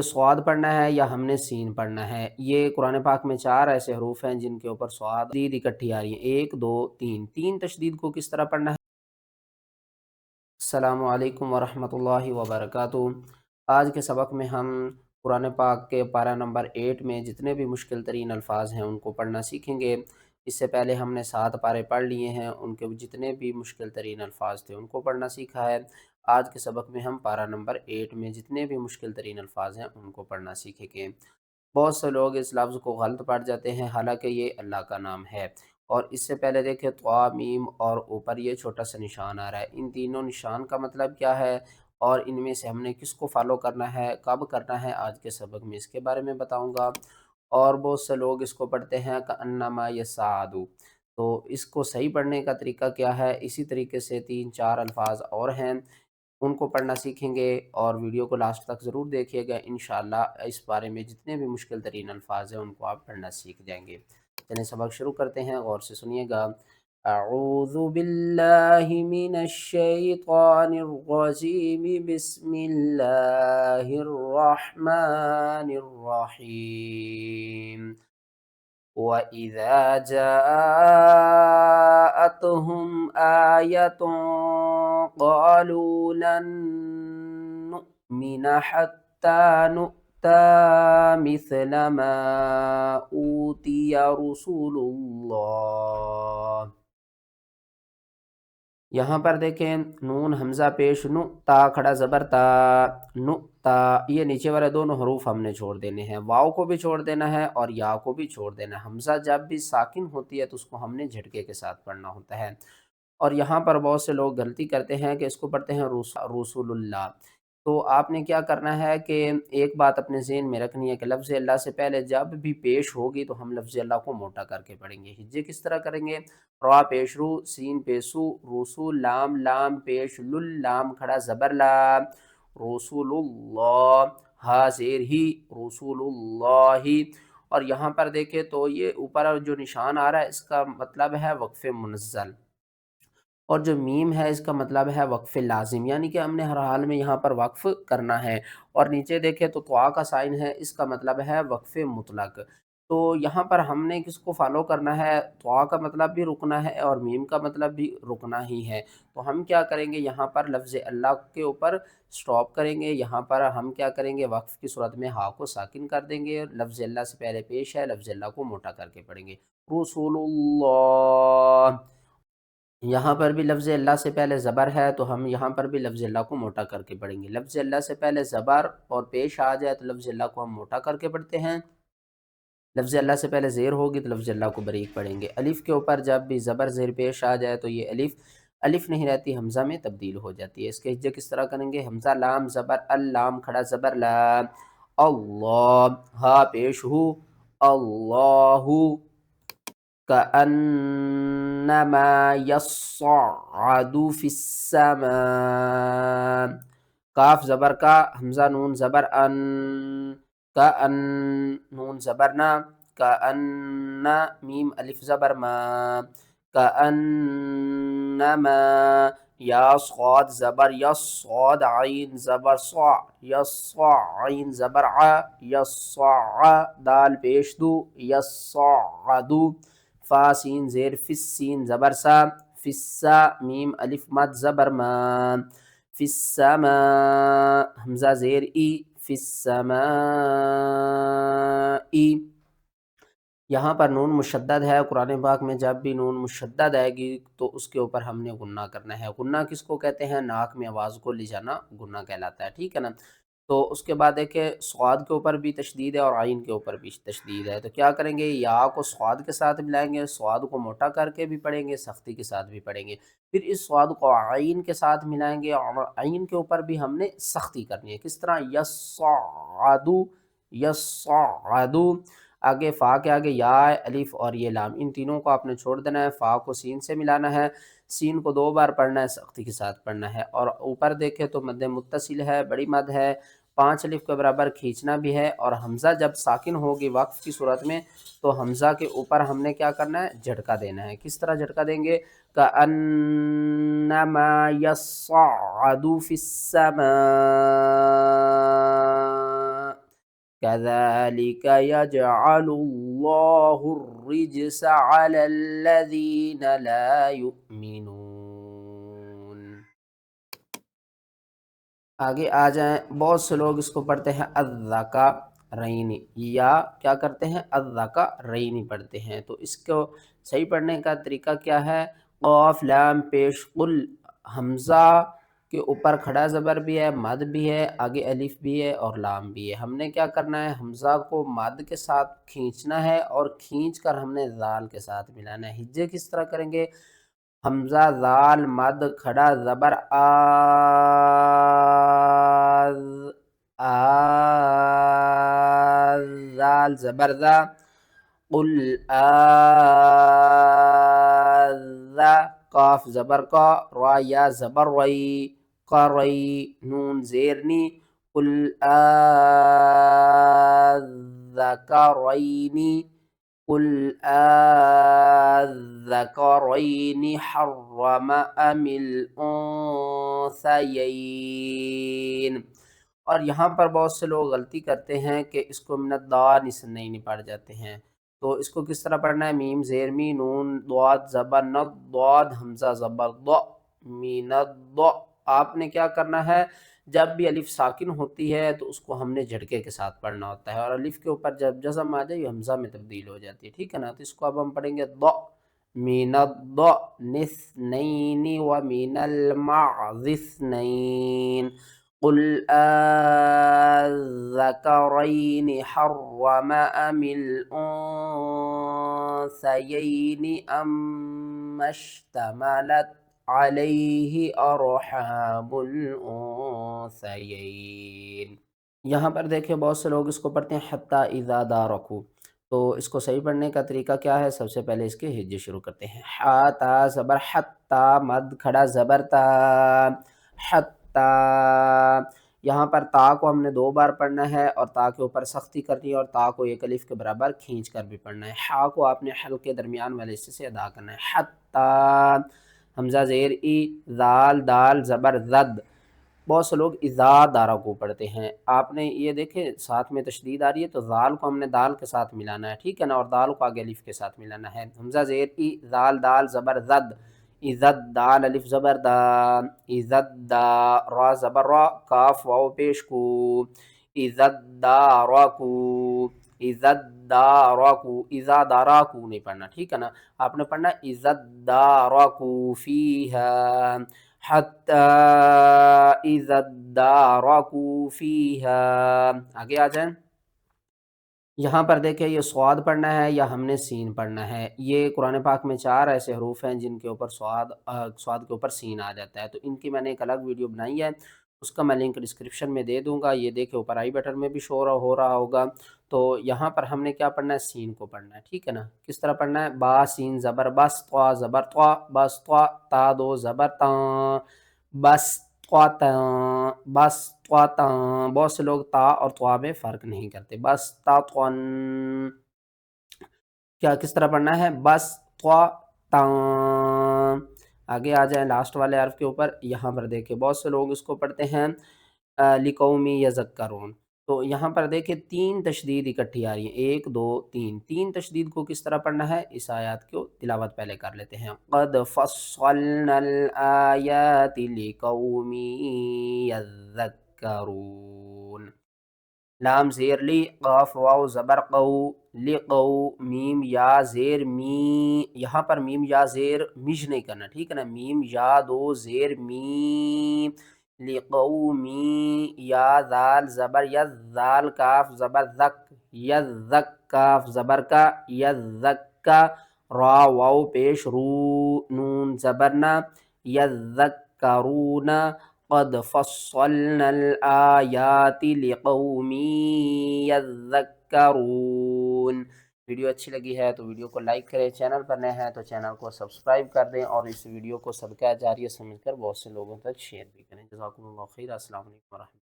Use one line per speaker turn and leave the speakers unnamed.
صاد پڑھنا ہے یا ہم نے سین پڑھنا ہے؟ یہ قرآن پاک میں 4 ایسے حروف ہیں جن کے اوپر صاد تشدید اکٹھی آ رہی ہیں، 1 2 3 3 تشدید کو کس طرح پڑھنا ہے؟ السلام علیکم ورحمۃ اللہ وبرکاتہ۔ آج کے سبق میں ہم قرآن پاک کے پارہ نمبر 8 میں جتنے بھی مشکل ترین الفاظ ہیں ان کو پڑھنا سیکھیں گے۔ اس سے پہلے ہم نے 7 پارے پڑھ لیے ہیں، ان کے جتنے بھی مشکل ترین الفاظ تھے ان کو پڑھنا سیکھا ہے۔ آج کے سبق میں ہم پارہ نمبر 8 میں جتنے بھی مشکل ترین الفاظ ہیں ان کو پڑھنا سیکھیں گے۔ بہت سے لوگ اس لفظ کو غلط پڑھ جاتے ہیں، حالانکہ یہ اللہ کا نام ہے۔ اور اس سے پہلے دیکھیں طا میم اور اوپر یہ چھوٹا سا نشان آ رہا ہے، ان تینوں نشان کا مطلب کیا ہے اور ان میں سے ہم نے کس کو فالو کرنا ہے، کب کرنا ہے، آج کے سبق میں اس کے بارے میں بتاؤں گا۔ اور بہت سے لوگ اس کو پڑھتے ہیں کأنما یصعد، تو اس کو صحیح پڑھنے کا طریقہ کیا ہے؟ اسی طریقے سے 3 4 الفاظ اور ہیں، ان کو پڑھنا سیکھیں گے اور ویڈیو کو لاسٹ تک ضرور دیکھیے گا۔ انشاءاللہ اس بارے میں جتنے بھی مشکل ترین الفاظ ہیں ان کو آپ پڑھنا سیکھ جائیں گے۔ چلیں سبق شروع کرتے ہیں، غور سے سنیے گا۔ اعوذ باللہ من الشیطان الرجیم، بسم اللہ الرحمن الرحیم۔ وَإِذَا جَاءَتْهُمْ آيَةٌ قَالُوا لَن نُّؤْمِنَ حَتَّىٰ نُؤْتَىٰ مِثْلَ مَا أُوتِيَ رُسُلُ اللَّهِ۔ یہاں پر دیکھیں نون حمزہ پیش، نو تا کھڑا زبر تا، نو تا، یہ نیچے والے دونوں حروف ہم نے چھوڑ دینے ہیں، واؤ کو بھی چھوڑ دینا ہے اور یا کو بھی چھوڑ دینا ہے۔ حمزہ جب بھی ساکن ہوتی ہے تو اس کو ہم نے جھٹکے کے ساتھ پڑھنا ہوتا ہے۔ اور یہاں پر بہت سے لوگ غلطی کرتے ہیں کہ اس کو پڑھتے ہیں رسول اللہ۔ تو آپ نے کیا کرنا ہے کہ ایک بات اپنے ذہن میں رکھنی ہے کہ لفظ اللہ سے پہلے جب بھی پیش ہوگی تو ہم لفظ اللہ کو موٹا کر کے پڑھیں گے۔ ہجے کس طرح کریں گے؟ را پیش رو، سین پیسو، رسول لام، لام پیش لل، لام کھڑا زبر لا، رسول اللہ، ہا زیر ہی، رسول اللہ۔ اور یہاں پر دیکھیں تو یہ اوپر جو نشان آ رہا ہے اس کا مطلب ہے وقف منزل، اور جو میم ہے اس کا مطلب ہے وقف لازم، یعنی کہ ہم نے ہر حال میں یہاں پر وقف کرنا ہے۔ اور نیچے دیکھیں تو طوا کا سائن ہے، اس کا مطلب ہے وقف مطلق۔ تو یہاں پر ہم نے کس کو فالو کرنا ہے؟ طوا کا مطلب بھی رکنا ہے اور میم کا مطلب بھی رکنا ہی ہے۔ تو ہم کیا کریں گے؟ یہاں پر لفظ اللہ کے اوپر سٹاپ کریں گے، یہاں پر ہم کیا کریں گے؟ وقف کی صورت میں ہا کو ساکن کر دیں گے، لفظ اللہ سے پہلے پیش ہے، لفظ اللہ کو موٹا کر کے پڑھیں گے، رسول اللہ۔ یہاں پر بھی لفظ اللہ سے پہلے زبر ہے تو ہم یہاں پر بھی لفظ اللہ کو موٹا کر کے پڑھیں گے۔ لفظ اللہ سے پہلے زبر اور پیش آ جائے تو لفظ اللہ کو ہم موٹا کر کے پڑھتے ہیں، لفظ اللہ سے پہلے زیر ہوگی تو لفظ اللہ کو باریک پڑھیں گے۔ الف کے اوپر جب بھی زبر زیر پیش آ جائے تو یہ الف نہیں رہتی، حمزہ میں تبدیل ہو جاتی ہے۔ اس کے ہجے کس طرح کریں گے؟ حمزہ لام زبر اللام کھڑا زبر لا، اللہ، ہا پیش ہو، اللہ، كأنما يصعد في السماء، کاف زبر کا، حمزہ نون زبر ان، کأن، نون زبر نا، کأن، میم الف زبر ما، كأنما، یا صاد زبر یس، صاد عین زبر صع، یصع عین زبر ع، یصع، دال پیش دو، یصعدو، فا سین زیر فس، سین زبر سا، فسا، میم الف مد زبر ما، فی السماء، حمزہ زیر ای، فی السماء۔ یہاں پر نون مشدد ہے، قرآن پاک میں جب بھی نون مشدد آئے گی تو اس کے اوپر ہم نے غنہ کرنا ہے۔ غنہ کس کو کہتے ہیں؟ ناک میں آواز کو لے جانا غنہ کہلاتا ہے، ٹھیک ہے نا۔ تو اس کے بعد دیکھیں صاد کے اوپر بھی تشدید ہے اور عین کے اوپر بھی تشدید ہے، تو کیا کریں گے؟ یا کو صاد کے ساتھ ملائیں گے، صاد کو موٹا کر کے بھی پڑھیں گے، سختی کے ساتھ بھی پڑھیں گے، پھر اس صاد کو عین کے ساتھ ملائیں گے اور عین کے اوپر بھی ہم نے سختی کرنی ہے۔ کس طرح؟ یصعدو، یصعدو۔ آگے فا کے آگے یا الف اور یہ لام، ان تینوں کو آپ نے چھوڑ دینا ہے، فا کو سین سے ملانا ہے، سین کو 2 بار پڑھنا ہے، سختی کے ساتھ پڑھنا ہے۔ اور اوپر دیکھیں تو مد متصل ہے، بڑی مد ہے، 5 الف کے برابر کھینچنا بھی ہے، اور حمزہ جب ساکن ہوگی وقف کی صورت میں تو حمزہ کے اوپر ہم نے کیا کرنا ہے؟ جھٹکا دینا ہے۔ کس طرح جھٹکا دیں گے؟ کأنما یصعد فی السماء، كذلك يجعل الله الرجس على الذين لا يؤمنون. آگے آ جائیں، بہت سے لوگ اس کو پڑھتے ہیں الذکرین، یا کیا کرتے ہیں الذکرین پڑھتے ہیں. تو اس کو صحیح پڑھنے کا طریقہ کیا ہے؟ قاف لام پیش قل، حمزہ کے اوپر کھڑا زبر بھی ہے، مد بھی ہے، آگے الف بھی ہے اور لام بھی ہے. ہم نے کیا کرنا ہے؟ حمزہ کو مد کے ساتھ کھینچنا ہے اور کھینچ کر ہم نے ذال کے ساتھ ملانا ہے. ہجے کس طرح کریں گے؟ حمزہ ذال مد کھڑا زبر آز، آز، ذال زبر ذا، قل آذ، قاف زبر کا، را یا زبر رئی، قرئی، نون زیرنی، قل آذکرینی، قل آذکرین حرم ام الانثیین. اور یہاں پر بہت سے لوگ غلطی کرتے ہیں کہ اس کو من الضاد نہیں پڑھ جاتے ہیں. تو اس کو کس طرح پڑھنا ہے؟ میم زیر می، نون ضاد زبر ند، ضاد حمزہ زبر ض، مین الض. آپ نے کیا کرنا ہے؟ جب بھی الف ساکن ہوتی ہے تو اس کو ہم نے جھٹکے کے ساتھ پڑھنا ہوتا ہے، اور الف کے اوپر جب جزم آ جائے یہ حمزہ میں تبدیل ہو جاتی ہے، ٹھیک ہے نا. تو اس کو اب ہم پڑھیں گے ض، مین الض نثنین و مین المعظ اثنین، قل آذکرین حرم ام الانثیین ام اشتملت علیہ ارحام الانثیین. یہاں پر دیکھیں بہت سے لوگ اس کو پڑھتے ہیں حتی اذا دارکو. تو اس کو صحیح پڑھنے کا طریقہ کیا ہے؟ سب سے پہلے اس کے ہجے شروع کرتے ہیں. حا تا زبر حتی، مد کھڑا زبر تا، حتی. یہاں پر تا کو ہم نے 2 بار پڑھنا ہے اور تا کے اوپر سختی کرنی ہے اور تا کو ایک الف کے برابر کھینچ کر بھی پڑھنا ہے. حا کو آپ نے حلق کے درمیان والے حصے سے ادا کرنا ہے. حتی، حمزہ زیر ای، ذال دال زبر زد. بہت سے لوگ اذا دارا کو پڑھتے ہیں. آپ نے یہ دیکھیں ساتھ میں تشدید آ رہی ہے تو ذال کو ہم نے دال کے ساتھ ملانا ہے، ٹھیک ہے نا، اور دال کو آگے الف کے ساتھ ملانا ہے. حمزہ زیر ای، ذال دال زبر زد، عزت دال الف زبر دا، عزت دا، را زبر را، کاف واو پیش کو، عزت دارکو، عزت دارکو. اذا داراکو نہیں پڑھنا، ٹھیک ہے نا، آپ نے پڑھنا عزت دارکو فیہا، حتی اذا ادارکوا فیہا. آگے آ جائیں. یہاں پر دیکھیں یہ صاد پڑھنا ہے یا ہم نے سین پڑھنا ہے. یہ قرآن پاک میں 4 ایسے حروف ہیں جن کے اوپر صاد کے اوپر سین آ جاتا ہے. تو ان کی میں نے ایک الگ ویڈیو بنائی ہے، اس کا میں لنک ڈسکرپشن میں دے دوں گا. یہ دیکھیں اوپر آئی بٹن میں بھی شو ہو رہا ہوگا. تو یہاں پر ہم نے کیا پڑھنا ہے؟ سین کو پڑھنا ہے، ٹھیک ہے نا. کس طرح پڑھنا ہے؟ با سین زبر بس، طوا زبر طوا، بس طوا، تا 2 زبر تاں، بس طواتاں، بس طواتاں. بہت سے لوگ تا اور طوا میں فرق نہیں کرتے. بس تاطن، کیا کس طرح پڑھنا ہے؟ بس طواتاں. آگے آ جائیں لاسٹ والے حرف کے اوپر. یہاں پر دیکھیں بہت سے لوگ اس کو پڑھتے ہیں لقومی یذکرون. تو یہاں پر دیکھیں 3 تشدید اکٹھی آ رہی ہیں، 1 2 3. 3 تشدید کو کس طرح پڑھنا ہے؟ اس آیات کو تلاوت پہلے کر لیتے ہیں. قد فصلنا الآیات لقوم یذکرون. لام زیر لی، قاف واو زبر قو، لقو، میم یا زیر می. یہاں پر میم یا زیر مج نہیں کرنا، ٹھیک ہے نا، میم یا 2 زیر می، لقومی. یا ذال زبر یز، ذال کاف زبر زک، یزک، کاف زبر کا، یزکا، را واو پیش رو، نون زبرنا، یذکرون. قد فصلنا الآیات لقوم یذکرون. ویڈیو اچھی لگی ہے تو ویڈیو کو لائک کریں، چینل پر نئے ہیں تو چینل کو سبسکرائب کر دیں، اور اس ویڈیو کو صدقہ جاریہ سمجھ کر بہت سے لوگوں تک شیئر بھی کریں. جزاکم اللہ خیر. السلام علیکم ورحمۃ اللہ.